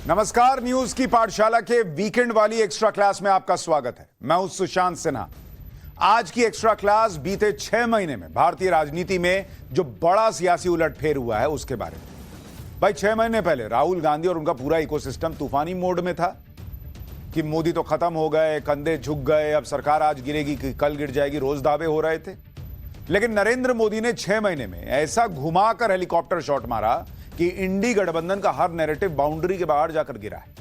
नमस्कार, न्यूज की पाठशाला के वीकेंड वाली एक्स्ट्रा क्लास में आपका स्वागत है। मैं हूं सुशांत सिन्हा। आज की एक्स्ट्रा क्लास बीते 6 महीने में भारतीय राजनीति में जो बड़ा सियासी उलटफेर हुआ है उसके बारे में। भाई 6 महीने पहले राहुल गांधी और उनका पूरा इकोसिस्टम तूफानी मोड में था कि मोदी तो खत्म हो गए, कंधे झुक गए, अब सरकार आज गिरेगी कि कल गिर जाएगी, रोज दावे हो रहे थे। लेकिन नरेंद्र मोदी ने 6 महीने में ऐसा घुमाकर हेलीकॉप्टर शॉट मारा कि इंडी गठबंधन का हर नैरेटिव बाउंड्री के बाहर जाकर गिरा है।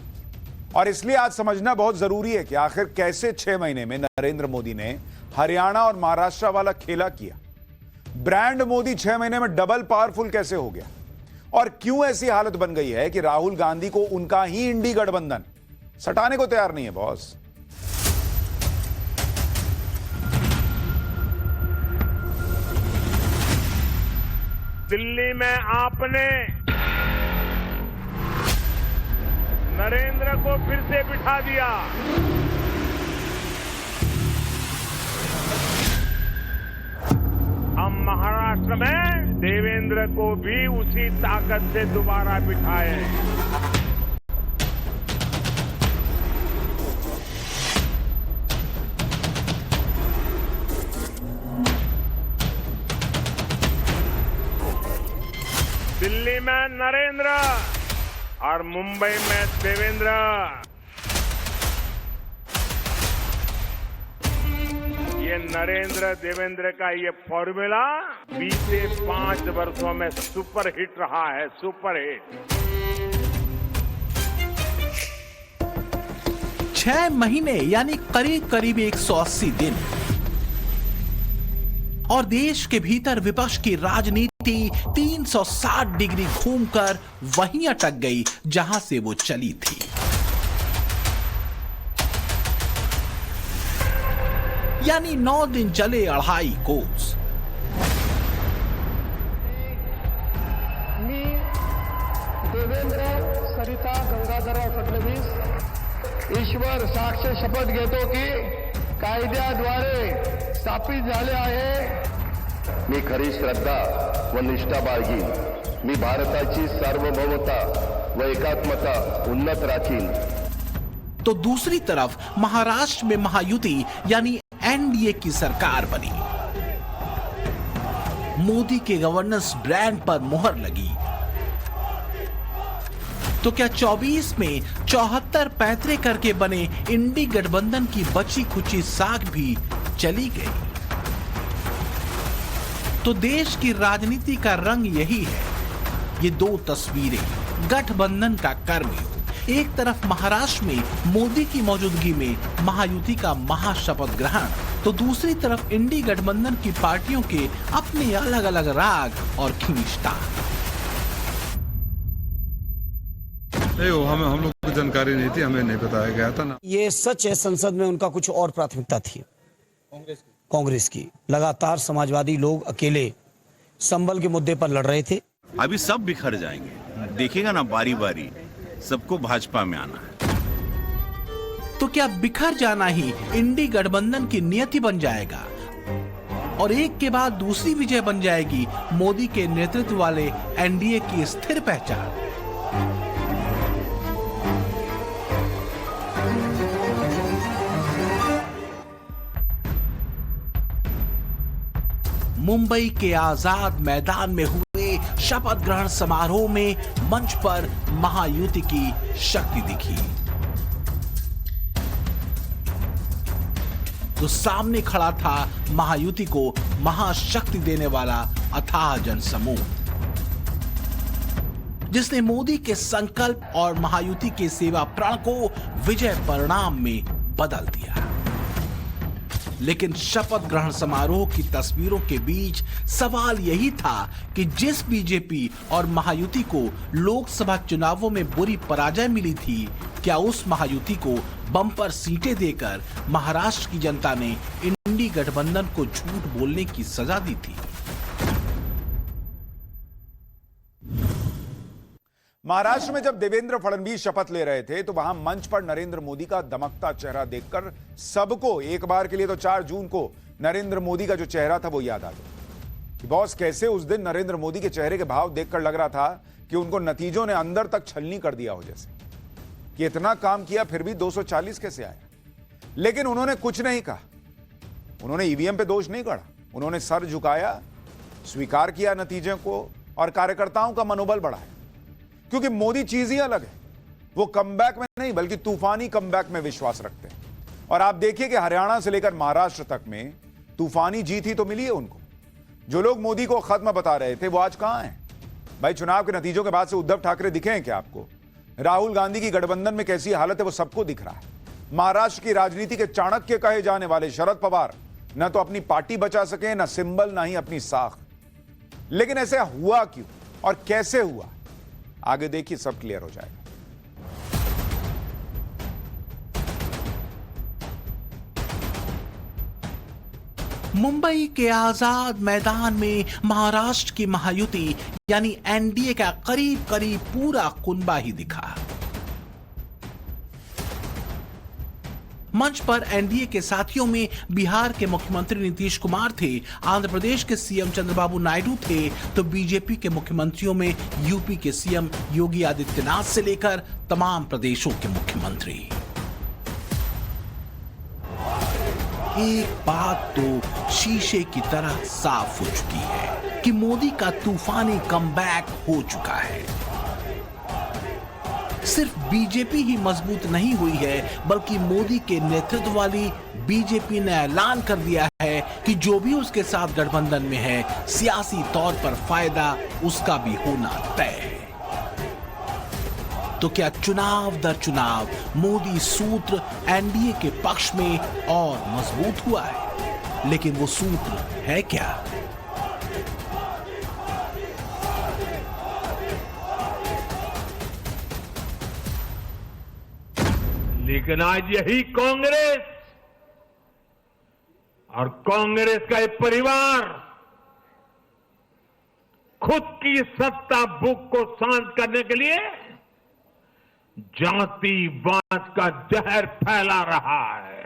और इसलिए आज समझना बहुत जरूरी है कि आखिर कैसे 6 महीने में नरेंद्र मोदी ने हरियाणा और महाराष्ट्र वाला खेला किया। ब्रांड मोदी 6 महीने में डबल पावरफुल कैसे हो गया और क्यों ऐसी हालत बन गई है कि राहुल गांधी को उनका ही इंडी गठबंधन सटाने को तैयार नहीं है। बॉस, दिल्ली में आपने नरेंद्र को फिर से बिठा दिया। हम महाराष्ट्र में देवेंद्र को भी उसी ताकत से दोबारा बिठाए। दिल्ली में नरेंद्र और मुंबई में देवेंद्र। ये नरेंद्र देवेंद्र का ये फॉर्मूला बीते 5 वर्षों में सुपर हिट रहा है, सुपर हिट। 6 महीने यानी करीब करीब 180 दिन और देश के भीतर विपक्ष की राजनीति 360 डिग्री घूमकर वहीं अटक गई जहां से वो चली थी। यानी 9 दिन चले 2.5 कोस। मी देवेंद्र सरिता गंगाधरराव फडणवीस ईश्वर साक्ष शपथ घेतो की कायद्याद्वारे स्थापित झाले आहे। मी खरी श्रद्धा व निष्ठा बाळगीन। मी भारताची सार्वभौमता व एकात्मता उन्नत राखीन। तो दूसरी तरफ महाराष्ट्र में महायुति यानी एनडीए की सरकार बनी। मोदी के गवर्नेंस ब्रांड पर मुहर लगी। तो क्या 24 में 74 पैतरे करके बने इंडी गठबंधन की बची खुची साख भी चली गई? तो देश की राजनीति का रंग यही है। ये 2 तस्वीरें गठबंधन का कर्मयोग। एक तरफ महाराष्ट्र में मोदी की मौजूदगी में महायुति का महाशपथ ग्रहण, तो दूसरी तरफ इंडी गठबंधन की पार्टियों के अपने अलग अलग राग और खींचतान। हम लोग को जानकारी नहीं थी, हमें नहीं बताया गया था ना। ये सच है, संसद में उनका कुछ और प्राथमिकता थी कांग्रेस की। लगातार समाजवादी लोग अकेले संबल के मुद्दे पर लड़ रहे थे। अभी सब बिखर जाएंगे, देखेगा ना बारी बारी सबको भाजपा में आना है। तो क्या बिखर जाना ही इंडी गठबंधन की नियति बन जाएगा और एक के बाद दूसरी विजय बन जाएगी मोदी के नेतृत्व वाले एनडीए की स्थिर पहचान? मुंबई के आजाद मैदान में हुए शपथ ग्रहण समारोह में मंच पर महायुति की शक्ति दिखी। तो सामने खड़ा था महायुति को महाशक्ति देने वाला अथाह जनसमूह, जिसने मोदी के संकल्प और महायुति के सेवा प्रण को विजय परिणाम में बदल दिया। लेकिन शपथ ग्रहण समारोह की तस्वीरों के बीच सवाल यही था कि जिस बीजेपी और महायुति को लोकसभा चुनावों में बुरी पराजय मिली थी, क्या उस महायुति को बम्पर सीटें देकर महाराष्ट्र की जनता ने इंडी गठबंधन को झूठ बोलने की सजा दी थी? महाराष्ट्र में जब देवेंद्र फडणवीस शपथ ले रहे थे तो वहां मंच पर नरेंद्र मोदी का दमकता चेहरा देखकर सबको एक बार के लिए तो 4 जून को नरेंद्र मोदी का जो चेहरा था वो याद आ गया। बॉस, कैसे उस दिन नरेंद्र मोदी के चेहरे के भाव देखकर लग रहा था कि उनको नतीजों ने अंदर तक छलनी कर दिया हो जैसे। कि इतना काम किया फिर भी 240 कैसे आया। लेकिन उन्होंने कुछ नहीं कहा, उन्होंने ईवीएम पे दोष नहीं गढ़ा, उन्होंने सर झुकाया, स्वीकार किया नतीजे को और कार्यकर्ताओं का मनोबल बढ़ाया। क्योंकि मोदी चीज ही अलग है, वो कमबैक में नहीं बल्कि तूफानी कमबैक में विश्वास रखते हैं। और आप देखिए कि हरियाणा से लेकर महाराष्ट्र तक में तूफानी जीत ही तो मिली है उनको। जो लोग मोदी को खत्म बता रहे थे वो आज कहां हैं? भाई चुनाव के नतीजों के बाद से उद्धव ठाकरे दिखे हैं क्या आपको? राहुल गांधी की गठबंधन में कैसी हालत है वो सबको दिख रहा है। महाराष्ट्र की राजनीति के चाणक्य कहे जाने वाले शरद पवार न तो अपनी पार्टी बचा सके, न सिंबल, न ही अपनी साख। लेकिन ऐसे हुआ क्यों और कैसे हुआ, आगे देखिए सब क्लियर हो जाएगा। मुंबई के आजाद मैदान में महाराष्ट्र की महायुति यानी एनडीए का करीब करीब पूरा कुनबा ही दिखा। मंच पर एनडीए के साथियों में बिहार के मुख्यमंत्री नीतीश कुमार थे, आंध्र प्रदेश के सीएम चंद्रबाबू नायडू थे, तो बीजेपी के मुख्यमंत्रियों में यूपी के सीएम योगी आदित्यनाथ से लेकर तमाम प्रदेशों के मुख्यमंत्री। एक बात तो शीशे की तरह साफ हो चुकी है कि मोदी का तूफानी कमबैक हो चुका है। सिर्फ बीजेपी ही मजबूत नहीं हुई है बल्कि मोदी के नेतृत्व वाली बीजेपी ने ऐलान कर दिया है कि जो भी उसके साथ गठबंधन में है, सियासी तौर पर फायदा उसका भी होना तय है। तो क्या चुनाव दर चुनाव मोदी सूत्र एनडीए के पक्ष में और मजबूत हुआ है? लेकिन वो सूत्र है क्या? लेकिन आज यही कांग्रेस और कांग्रेस का एक परिवार खुद की सत्ता भूख को शांत करने के लिए जातिवाद का जहर फैला रहा है।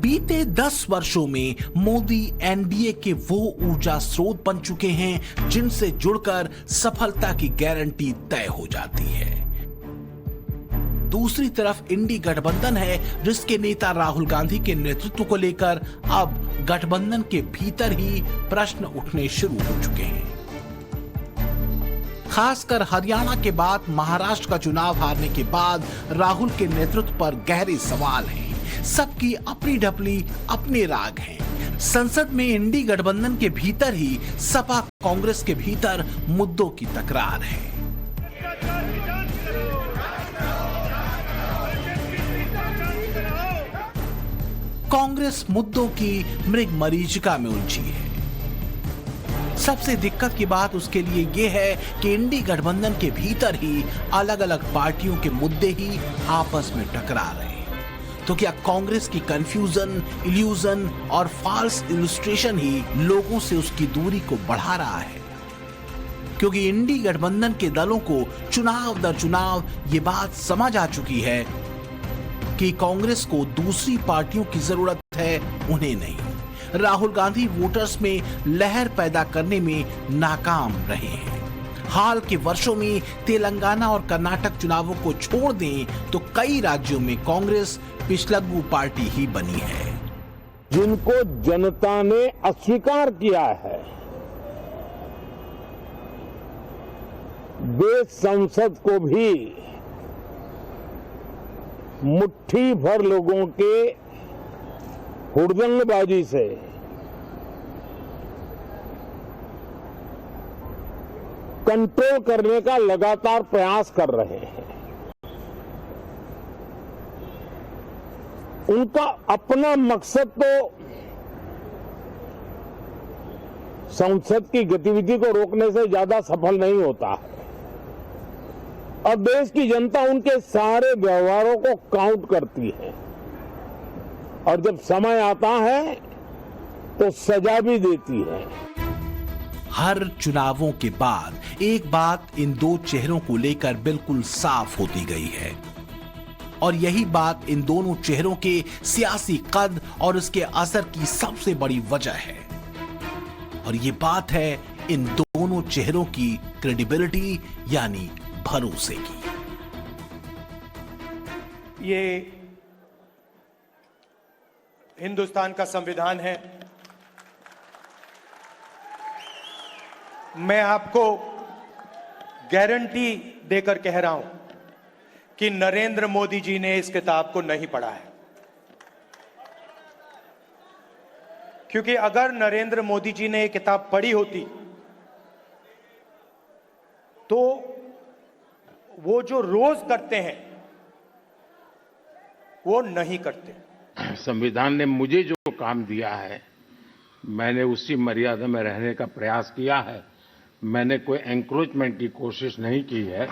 बीते 10 वर्षों में मोदी एनडीए के वो ऊर्जा स्रोत बन चुके हैं जिनसे जुड़कर सफलता की गारंटी तय हो जाती है। दूसरी तरफ इंडी गठबंधन है जिसके नेता राहुल गांधी के नेतृत्व को लेकर अब गठबंधन के भीतर ही प्रश्न उठने शुरू हो चुके हैं। खासकर हरियाणा के बाद महाराष्ट्र का चुनाव हारने के बाद राहुल के नेतृत्व पर गहरे सवाल हैं। सबकी अपनी ढपली अपने राग हैं। संसद में इंडी गठबंधन के भीतर ही सपा कांग्रेस के भीतर मुद्दों की तकरार है। कांग्रेस मुद्दों की मृगमरीचिका में उलझी है। सबसे दिक्कत की बात उसके लिए यह है कि इंडी गठबंधन के भीतर ही अलग अलग पार्टियों के मुद्दे ही आपस में टकरा रहे हैं। तो क्या कांग्रेस की कंफ्यूजन, इल्यूजन और फॉल्स इलस्ट्रेशन ही लोगों से उसकी दूरी को बढ़ा रहा है? क्योंकि इंडी गठबंधन के दलों को चुनाव दर चुनाव ये बात समझ आ चुकी है कि कांग्रेस को दूसरी पार्टियों की जरूरत है, उन्हें नहीं। राहुल गांधी वोटर्स में लहर पैदा करने में नाकाम रहे हैं। हाल के वर्षों में तेलंगाना और कर्नाटक चुनावों को छोड़ दें तो कई राज्यों में कांग्रेस पिछलग्गू पार्टी ही बनी है। जिनको जनता ने अस्वीकार किया है, वे संसद को भी मुट्ठी भर लोगों के हुड़दंगबाजी से कंट्रोल करने का लगातार प्रयास कर रहे हैं। उनका अपना मकसद तो संसद की गतिविधि को रोकने से ज्यादा सफल नहीं होता है और देश की जनता उनके सारे व्यवहारों को काउंट करती है और जब समय आता है तो सजा भी देती है। हर चुनावों के बाद एक बात इन दो चेहरों को लेकर बिल्कुल साफ होती गई है और यही बात इन दोनों चेहरों के सियासी कद और इसके असर की सबसे बड़ी वजह है और ये बात है इन दोनों चेहरों की क्रेडिबिलिटी यानी भरोसे की। ये हिंदुस्तान का संविधान है। मैं आपको गारंटी देकर कह रहा हूं कि नरेंद्र मोदी जी ने इस किताब को नहीं पढ़ा है, क्योंकि अगर नरेंद्र मोदी जी ने ये किताब पढ़ी होती तो वो जो रोज करते हैं वो नहीं करते। संविधान ने मुझे जो काम दिया है, मैंने उसी मर्यादा में रहने का प्रयास किया है। मैंने कोई एंक्रोचमेंट की कोशिश नहीं की है।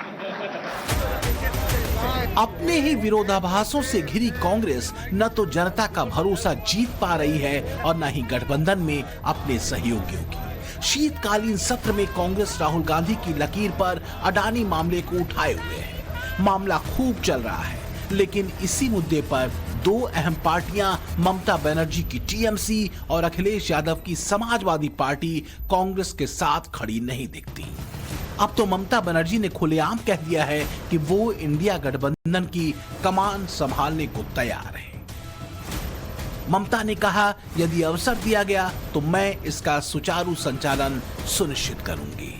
अपने ही विरोधाभासों से घिरी कांग्रेस न तो जनता का भरोसा जीत पा रही है और न ही गठबंधन में अपने सहयोगियों की। शीतकालीन सत्र में कांग्रेस राहुल गांधी की लकीर पर अडानी मामले को उठाए हुए है। मामला खूब चल रहा है, लेकिन इसी मुद्दे पर दो अहम पार्टियां ममता बनर्जी की टीएमसी और अखिलेश यादव की समाजवादी पार्टी कांग्रेस के साथ खड़ी नहीं दिखती। अब तो ममता बनर्जी ने खुलेआम कह दिया है कि वो इंडिया गठबंधन की कमान संभालने को तैयार है। ममता ने कहा, यदि अवसर दिया गया तो मैं इसका सुचारू संचालन सुनिश्चित करूंगी।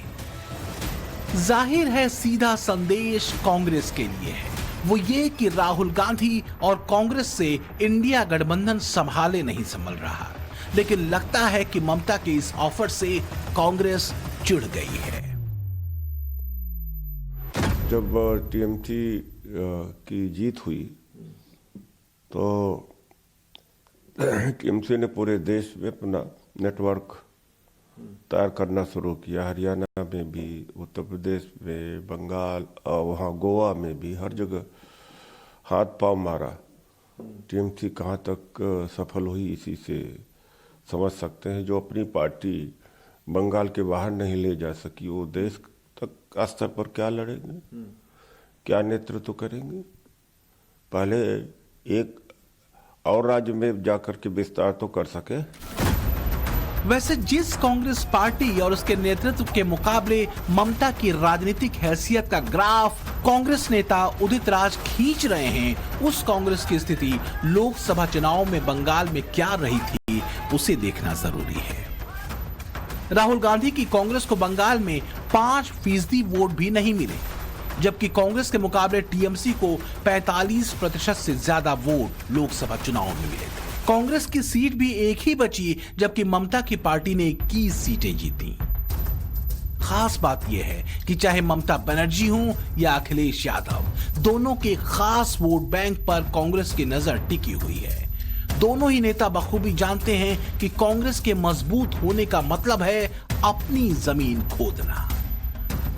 जाहिर है सीधा संदेश कांग्रेस के लिए है, वो ये कि राहुल गांधी और कांग्रेस से इंडिया गठबंधन संभाले नहीं संभल रहा। लेकिन लगता है कि ममता के इस ऑफर से कांग्रेस चिढ़ गई है। जब टीएमसी की जीत हुई तो टीएमसी ने पूरे देश में अपना नेटवर्क तैयार करना शुरू किया। हरियाणा में भी, उत्तर प्रदेश में, बंगाल और वहाँ गोवा में भी, हर जगह हाथ पांव मारा। टीएमसी कहाँ तक सफल हुई इसी से समझ सकते हैं। जो अपनी पार्टी बंगाल के बाहर नहीं ले जा सकी, वो देश तक स्तर पर क्या लड़ेंगे, क्या नेतृत्व करेंगे। पहले एक और राज्य में जाकर के विस्तार तो कर सके। वैसे जिस कांग्रेस पार्टी और उसके नेतृत्व के मुकाबले ममता की राजनीतिक हैसियत का ग्राफ कांग्रेस नेता उदित राज खींच रहे हैं, उस कांग्रेस की स्थिति लोकसभा चुनाव में बंगाल में क्या रही थी उसे देखना जरूरी है। राहुल गांधी की कांग्रेस को बंगाल में 5% वोट भी नहीं मिले, जबकि कांग्रेस के मुकाबले टीएमसी को 45% से ज्यादा वोट लोकसभा चुनाव में मिले थे। कांग्रेस की सीट भी एक ही बची, जबकि ममता की पार्टी ने 21 सीटें जीती। खास बात यह है कि चाहे ममता बनर्जी हो या अखिलेश यादव, दोनों के खास वोट बैंक पर कांग्रेस की नजर टिकी हुई है। दोनों ही नेता बखूबी जानते हैं कि कांग्रेस के मजबूत होने का मतलब है अपनी जमीन खोदना।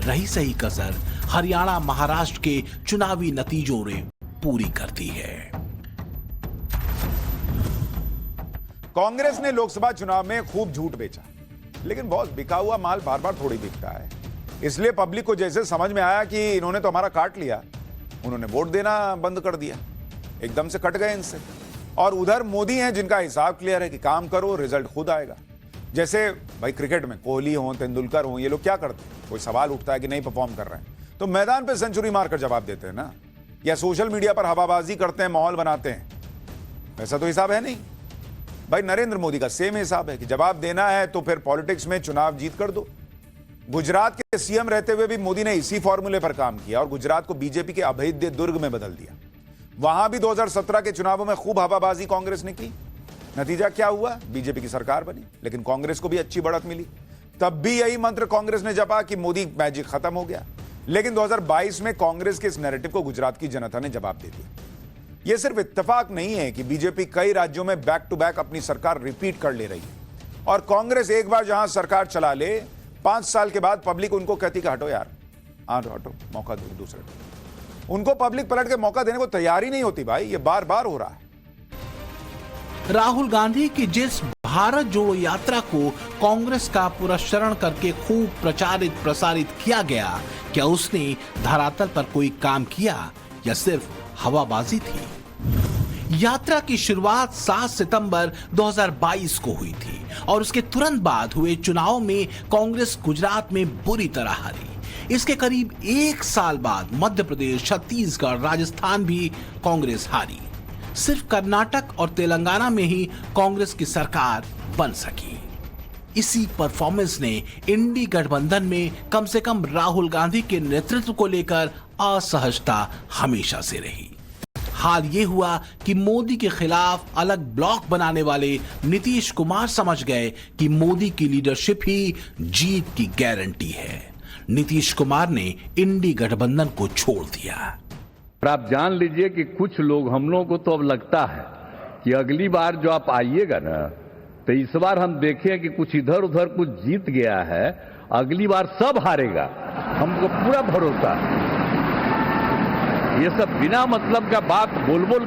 रही सही कसर हरियाणा महाराष्ट्र के चुनावी नतीजों ने पूरी करती है। कांग्रेस ने लोकसभा चुनाव में खूब झूठ बेचा, लेकिन बहुत बिका हुआ माल बार बार थोड़ी बिकता है। इसलिए पब्लिक को जैसे समझ में आया कि इन्होंने तो हमारा काट लिया, उन्होंने वोट देना बंद कर दिया, एकदम से कट गए इनसे। और उधर मोदी हैं जिनका हिसाब क्लियर है कि काम करो, रिजल्ट खुद आएगा। जैसे भाई क्रिकेट में कोहली हो, तेंदुलकर हो, ये लोग क्या करते हैं? कोई सवाल उठता है कि नहीं परफॉर्म कर रहे हैं तो मैदान पे सेंचुरी मारकर जवाब देते हैं ना, या सोशल मीडिया पर हवाबाजी करते हैं, माहौल बनाते हैं। ऐसा तो हिसाब है नहीं। भाई नरेंद्र मोदी का सेम हिसाब है कि जवाब देना है तो फिर पॉलिटिक्स में चुनाव जीत कर दो। गुजरात के सीएम रहते हुए भी मोदी ने इसी फॉर्मूले पर काम किया और गुजरात को बीजेपी के अभेद्य दुर्ग में बदल दिया। वहां भी 2017 के चुनावों में खूब हवाबाजी कांग्रेस ने की। नतीजा क्या हुआ? बीजेपी की सरकार बनी, लेकिन कांग्रेस को भी अच्छी बढ़त मिली। तब भी यही मंत्र कांग्रेस ने जपा कि मोदी मैजिक खत्म हो गया। लेकिन 2022 में कांग्रेस के इस नैरेटिव को गुजरात की जनता ने जवाब दे दिया। यह सिर्फ इत्तेफाक नहीं है कि बीजेपी कई राज्यों में बैक टू बैक अपनी सरकार रिपीट कर ले रही है और कांग्रेस एक बार जहां सरकार चला ले, 5 साल के बाद पब्लिक उनको कहती कि हटो यार, हटो, मौका दो दूसरे को। उनको पब्लिक पलट के मौका देने को तैयार ही नहीं होती। भाई ये बार बार हो रहा है। राहुल गांधी की जिस भारत जोड़ो यात्रा को कांग्रेस का पुरस्करण करके खूब प्रचारित प्रसारित किया गया, क्या उसने धरातल पर कोई काम किया या सिर्फ हवाबाजी थी? यात्रा की शुरुआत 7 सितंबर 2022 को हुई थी और उसके तुरंत बाद हुए चुनाव में कांग्रेस गुजरात में बुरी तरह हारी। इसके करीब एक साल बाद मध्य प्रदेश, छत्तीसगढ़, राजस्थान भी कांग्रेस हारी। सिर्फ कर्नाटक और तेलंगाना में ही कांग्रेस की सरकार बन सकी। इसी परफॉर्मेंस ने इंडी गठबंधन में कम से कम राहुल गांधी के नेतृत्व को लेकर असहजता हमेशा से रही। हाल ये हुआ कि मोदी के खिलाफ अलग ब्लॉक बनाने वाले नीतीश कुमार समझ गए कि मोदी की लीडरशिप ही जीत की गारंटी है। नीतीश कुमार ने इंडी गठबंधन को छोड़ दिया। और आप जान लीजिए कि कुछ लोग, हम लोगों को तो अब लगता है कि अगली बार जो आप आइएगा ना, तो इस बार हम देखें कि कुछ इधर उधर कुछ जीत गया है, अगली बार सब हारेगा, हमको पूरा भरोसा है। ये सब बिना मतलब का बात बोल बोल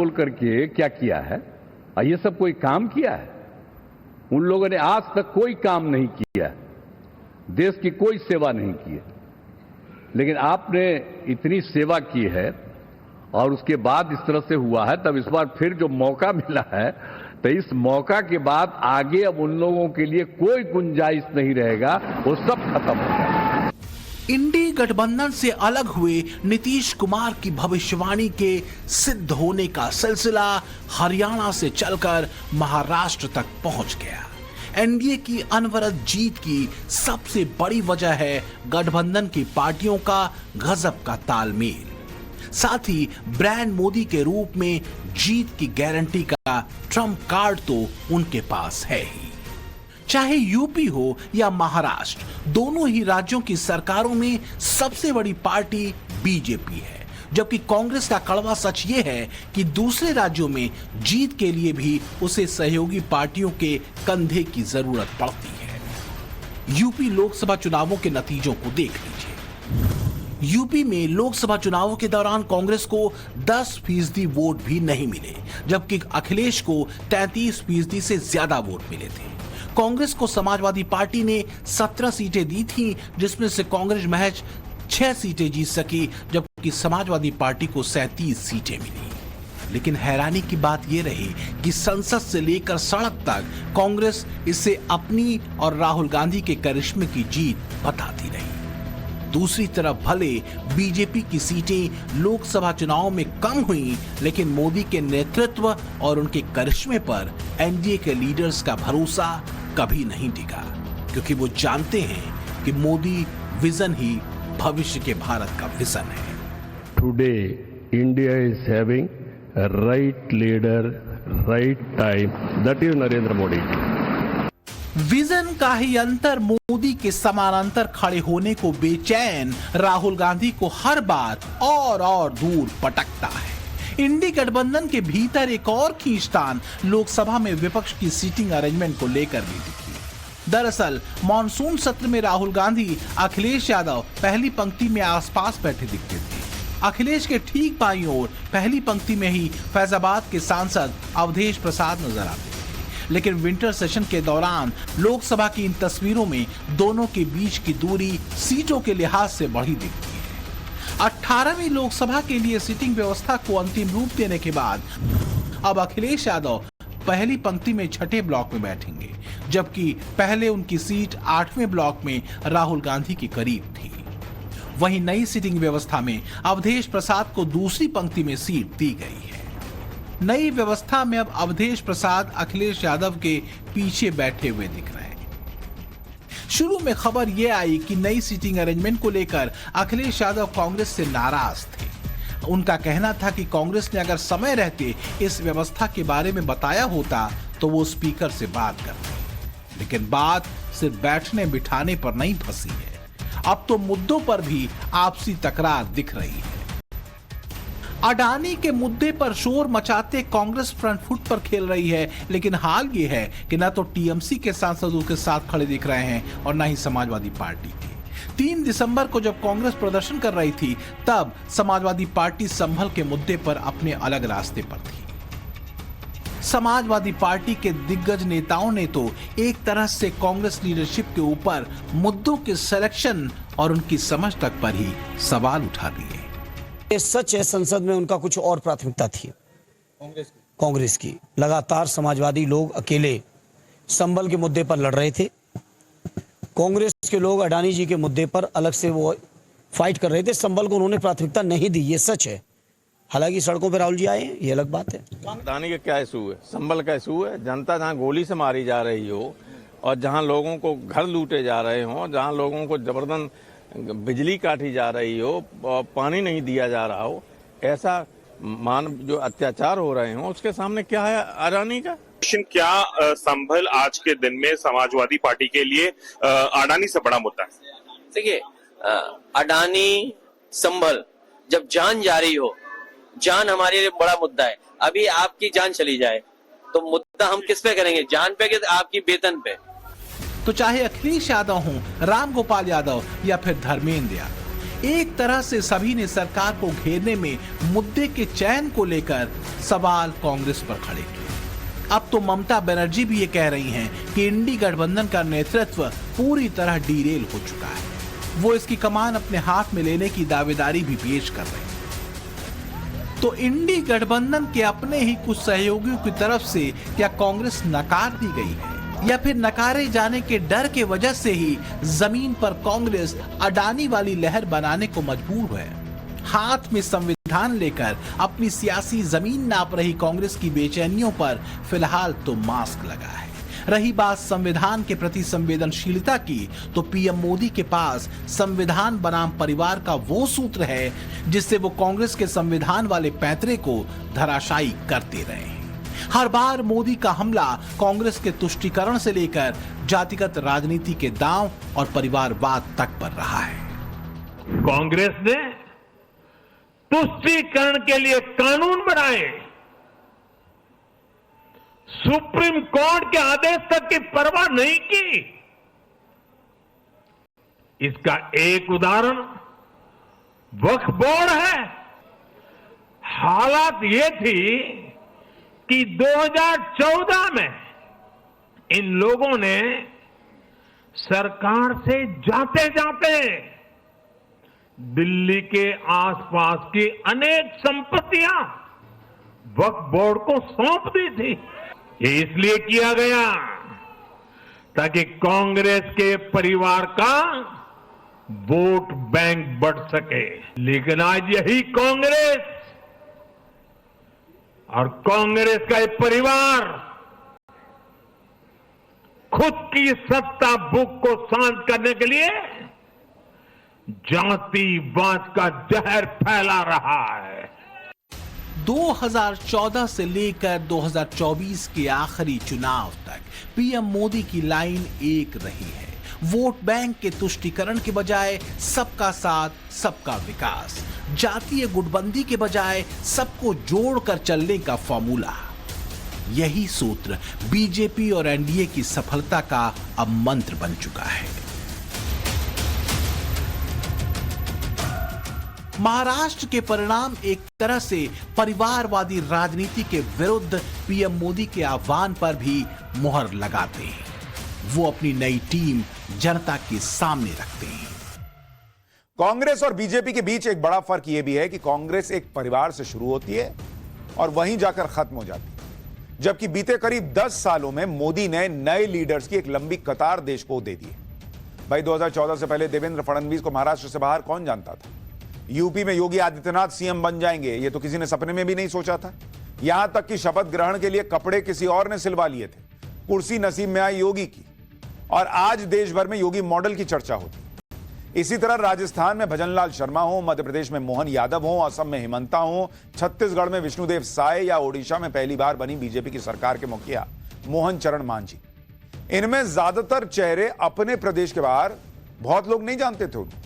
करके क्या किया है? ये सब कोई काम किया है? उन लोगों ने आज तक कोई काम नहीं किया, देश की कोई सेवा नहीं की है। लेकिन आपने इतनी सेवा की है और उसके बाद इस तरह से हुआ है, तब इस बार फिर जो मौका मिला है, तो इस मौका के बाद आगे अब उन लोगों के लिए कोई गुंजाइश नहीं रहेगा, वो सब खत्म हो जाएगा। इंडी गठबंधन से अलग हुए नीतीश कुमार की भविष्यवाणी के सिद्ध होने का सिलसिला हरियाणा से चलकर महाराष्ट्र तक पहुंच गया। एनडीए की अनवरत जीत की सबसे बड़ी वजह है गठबंधन की पार्टियों का गजब का तालमेल। साथ ही ब्रांड मोदी के रूप में जीत की गारंटी का ट्रम्प कार्ड तो उनके पास है ही। चाहे यूपी हो या महाराष्ट्र, दोनों ही राज्यों की सरकारों में सबसे बड़ी पार्टी बीजेपी है। जबकि कांग्रेस का कड़वा सच ये है कि दूसरे राज्यों में जीत के लिए भी उसे सहयोगी पार्टियों के कंधे की जरूरत पड़ती है। यूपी लोकसभा चुनावों के नतीजों को देख लीजिए। यूपी में लोकसभा चुनावों के दौरान कांग्रेस को 10% वोट भी नहीं मिले, जबकि अखिलेश को 33% से ज्यादा वोट मिले थे। कांग्रेस को समाजवादी पार्टी ने 17 सीटें दी थीं, जिसमें से कांग्रेस महज 6 सीटें जीत सकी, जबकि समाजवादी पार्टी को 37 सीटें मिली। लेकिन हैरानी की बात यह रही कि संसद से लेकर सड़क तक कांग्रेस इसे अपनी और राहुल गांधी के करिश्मे की जीत बताती रही। दूसरी तरफ भले बीजेपी की सीटें लोकसभा चुनाव में कम हुई, लेकिन मोदी के नेतृत्व और उनके करिश्मे पर एनडीए के लीडर्स का भरोसा कभी नहीं टिका, क्योंकि वो जानते हैं कि मोदी विजन ही भविष्य के भारत का विजन है। Today India is having a right leader, right time, that is Narendra Modi. Vision का ही अंतर मोदी के समानांतर खड़े होने को बेचैन राहुल गांधी को हर बार और दूर पटकता है। इंडी गठबंधन के भीतर एक और खींचतान लोकसभा में विपक्ष की सीटिंग अरेंजमेंट को लेकर भी दिखी। दरअसल मॉनसून सत्र में राहुल गांधी, अखिलेश यादव पहली पंक्ति में आसपास बैठे दिखते थे। अखिलेश के ठीक बाईं ओर पहली पंक्ति में ही फैजाबाद के सांसद अवधेश प्रसाद नजर आते थे। लेकिन विंटर सेशन के दौरान लोकसभा की इन तस्वीरों में दोनों के बीच की दूरी सीटों के लिहाज से बढ़ी दिखती है। 18वीं लोकसभा के लिए सीटिंग व्यवस्था को अंतिम रूप देने के बाद अब अखिलेश यादव पहली पंक्ति में छठे ब्लॉक में बैठेंगे, जबकि पहले उनकी सीट 8वें ब्लॉक में राहुल गांधी के करीब थी। वहीं नई सीटिंग व्यवस्था में अवधेश प्रसाद को दूसरी पंक्ति में सीट दी गई है। नई व्यवस्था में अब अवधेश प्रसाद अखिलेश यादव के पीछे बैठे हुए दिख रहे हैं। शुरू में खबर यह आई कि नई सीटिंग अरेंजमेंट को लेकर अखिलेश यादव कांग्रेस से नाराज थे। उनका कहना था कि कांग्रेस ने अगर समय रहते इस व्यवस्था के बारे में बताया होता तो वो स्पीकर से बात करते। लेकिन बात सिर्फ बैठने बिठाने पर नहीं फंसी है, अब तो मुद्दों पर भी आपसी तकरार दिख रही है। अडानी के मुद्दे पर शोर मचाते कांग्रेस फ्रंट फुट पर खेल रही है, लेकिन हाल ये है कि न तो टीएमसी के सांसद उसके साथ खड़े दिख रहे हैं और न ही समाजवादी पार्टी के। 3 दिसंबर को जब कांग्रेस प्रदर्शन कर रही थी, तब समाजवादी पार्टी संभल के मुद्दे पर अपने अलग रास्ते पर थी। समाजवादी पार्टी के दिग्गज नेताओं ने तो एक तरह से कांग्रेस लीडरशिप के ऊपर मुद्दों के सिलेक्शन और उनकी समझ तक पर ही सवाल उठा दिए। ये सच है, संसद में उनका कुछ और प्राथमिकता थी कांग्रेस की। लगातार समाजवादी लोग अकेले संभल के मुद्दे पर लड़ रहे थे। कांग्रेस के लोग अडानी जी के मुद्दे पर अलग से वो फाइट कर रहे थे, संभल को उन्होंने प्राथमिकता नहीं दी, ये सच है। हालांकि सड़कों पर राहुल जी आए हैं, ये अलग बात है। अडानी का क्या इशू है, संभल का इशू है। जनता जहाँ गोली से मारी जा रही हो और जहाँ लोगों को घर लूटे जा रहे हो, जहाँ लोगों को जबरदस्त बिजली काटी जा रही हो, पानी नहीं दिया जा रहा हो, ऐसा जो अत्याचार हो रहे हो, उसके सामने क्या है अडानी का? क्या संभल आज के दिन में समाजवादी पार्टी के लिए अडानी से बड़ा मुद्दा है? देखिए, अडानी संभल जब जान जा रही हो, जान हमारे लिए बड़ा मुद्दा है। अभी आपकी जान चली जाए तो मुद्दा हम किस पे करेंगे, जान पे कि आपकी वेतन पे? तो चाहे अखिलेश यादव हो, राम गोपाल यादव या फिर धर्मेंद्र यादव, एक तरह से सभी ने सरकार को घेरने में मुद्दे के चयन को लेकर सवाल कांग्रेस पर खड़े किए। अब तो ममता बनर्जी भी ये कह रही हैं कि इंडी गठबंधन का नेतृत्व पूरी तरह डीरेल हो चुका है, वो इसकी कमान अपने हाथ में लेने की दावेदारी भी पेश कर रहे हैं। तो इंडी गठबंधन के अपने ही कुछ सहयोगियों की तरफ से क्या कांग्रेस नकार दी गई है, या फिर नकारे जाने के डर के वजह से ही जमीन पर कांग्रेस अडानी वाली लहर बनाने को मजबूर है? हाथ में संविधान लेकर अपनी सियासी जमीन नाप रही कांग्रेस की बेचैनियों पर फिलहाल तो मास्क लगा है। रही बात संविधान के प्रति संवेदनशीलता की, तो पीएम मोदी के पास संविधान बनाम परिवार का वो सूत्र है जिससे वो कांग्रेस के संविधान वाले पैंतरे को धराशायी करते रहे हैं। हर बार मोदी का हमला कांग्रेस के तुष्टीकरण से लेकर जातिगत राजनीति के दांव और परिवारवाद तक पर रहा है। कांग्रेस ने तुष्टीकरण के लिए कानून बनाए, सुप्रीम कोर्ट के आदेश तक की परवाह नहीं की। इसका एक उदाहरण वक्फ बोर्ड है। हालात ये थी कि 2014 में इन लोगों ने सरकार से जाते जाते दिल्ली के आसपास की अनेक संपत्तियां वक्फ बोर्ड को सौंप दी थी। ये इसलिए किया गया ताकि कांग्रेस के परिवार का वोट बैंक बढ़ सके। लेकिन आज यही कांग्रेस और कांग्रेस का एक परिवार खुद की सत्ता भूख को शांत करने के लिए जातिवाद का जहर फैला रहा है। 2014 से लेकर 2024 के आखिरी चुनाव तक पीएम मोदी की लाइन एक रही है, वोट बैंक के तुष्टीकरण के बजाय सबका साथ सबका विकास, जातीय गुटबंदी के बजाय सबको जोड़कर चलने का फॉर्मूला। यही सूत्र बीजेपी और एनडीए की सफलता का अब मंत्र बन चुका है। महाराष्ट्र के परिणाम एक तरह से परिवारवादी राजनीति के विरुद्ध पीएम मोदी के आह्वान पर भी मुहर लगाते हैं। वो अपनी नई टीम जनता के सामने रखते हैं। कांग्रेस और बीजेपी के बीच एक बड़ा फर्क यह भी है कि कांग्रेस एक परिवार से शुरू होती है और वहीं जाकर खत्म हो जाती है, जबकि बीते करीब 10 सालों में मोदी ने नए लीडर्स की एक लंबी कतार देश को दे दी है। भाई 2014 से पहले देवेंद्र फडणवीस को महाराष्ट्र से बाहर कौन जानता था? यूपी में योगी आदित्यनाथ सीएम बन जाएंगे, ये तो किसी ने सपने में भी नहीं सोचा था। यहां तक कि शपथ ग्रहण के लिए कपड़े किसी और ने सिलवा लिए थे, कुर्सी नसीब में आई योगी की, और आज देश भर में योगी मॉडल की चर्चा होती। इसी तरह राजस्थान में भजनलाल शर्मा हो, मध्य प्रदेश में मोहन यादव हो, असम में हिमंता हो, छत्तीसगढ़ में विष्णुदेव साय या ओडिशा में पहली बार बनी बीजेपी की सरकार के मुखिया मोहन चरण मांझी। इनमें ज्यादातर चेहरे अपने प्रदेश के बाहर बहुत लोग नहीं जानते थे उनको।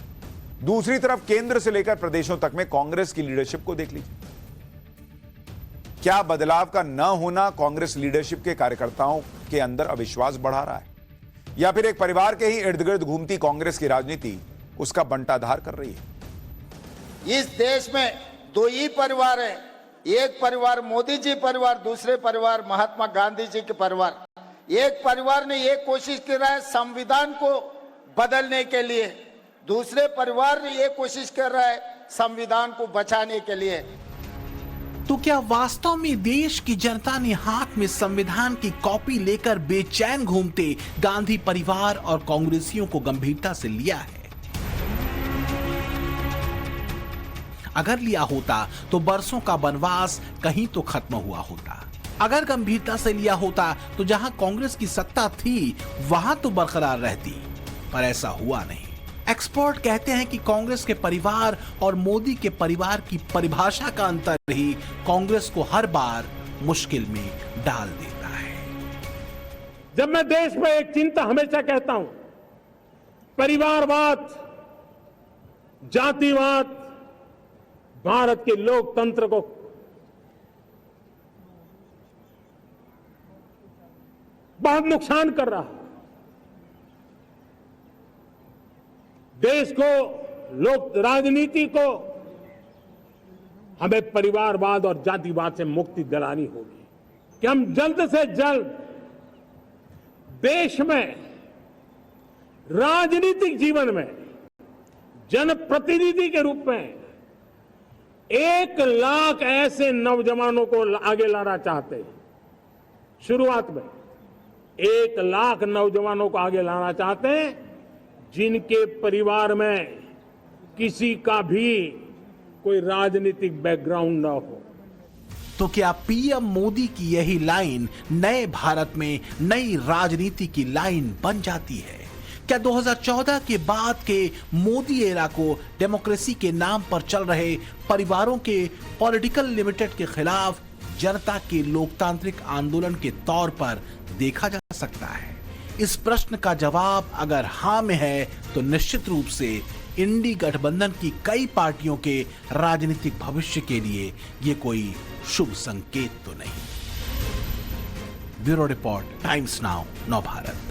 दूसरी तरफ केंद्र से लेकर प्रदेशों तक में कांग्रेस की लीडरशिप को देख लीजिए। क्या बदलाव का न होना कांग्रेस लीडरशिप के कार्यकर्ताओं के अंदर अविश्वास बढ़ा रहा है, या फिर एक परिवार के ही इर्द गिर्द घूमती कांग्रेस की राजनीति उसका बंटाधार कर रही है? इस देश में दो ही परिवार है, एक परिवार मोदी जी परिवार, दूसरे परिवार महात्मा गांधी जी के परिवार। एक परिवार ने यह कोशिश की रहा है संविधान को बदलने के लिए, दूसरे परिवार ने यह कोशिश कर रहा है संविधान को बचाने के लिए। तो क्या वास्तव में देश की जनता ने हाथ में संविधान की कॉपी लेकर बेचैन घूमते गांधी परिवार और कांग्रेसियों को गंभीरता से लिया है? अगर लिया होता तो बरसों का वनवास कहीं तो खत्म हुआ होता। अगर गंभीरता से लिया होता तो जहां कांग्रेस की सत्ता थी वहां तो बरकरार रहती, पर ऐसा हुआ नहीं। एक्सपर्ट कहते हैं कि कांग्रेस के परिवार और मोदी के परिवार की परिभाषा का अंतर ही कांग्रेस को हर बार मुश्किल में डाल देता है। जब मैं देश में एक चिंता हमेशा कहता हूं, परिवारवाद, जातिवाद भारत के लोकतंत्र को बहुत नुकसान कर रहा है। देश को, लोक राजनीति को हमें परिवारवाद और जातिवाद से मुक्ति दिलानी होगी कि हम जल्द से जल्द देश में राजनीतिक जीवन में जनप्रतिनिधि के रूप में 1 लाख ऐसे नौजवानों को आगे लाना चाहते हैं। शुरुआत में 1 लाख नौजवानों को आगे लाना चाहते हैं जिनके परिवार में किसी का भी कोई राजनीतिक बैकग्राउंड न हो। तो क्या पीएम मोदी की यही लाइन नए भारत में नई राजनीति की लाइन बन जाती है? क्या 2014 के बाद के मोदी एरा को डेमोक्रेसी के नाम पर चल रहे परिवारों के पॉलिटिकल लिमिटेड के खिलाफ जनता के लोकतांत्रिक आंदोलन के तौर पर देखा जा सकता है? इस प्रश्न का जवाब अगर हां में है तो निश्चित रूप से इंडी गठबंधन की कई पार्टियों के राजनीतिक भविष्य के लिए ये कोई शुभ संकेत तो नहीं। ब्यूरो रिपोर्ट, टाइम्स नाउ, नव भारत।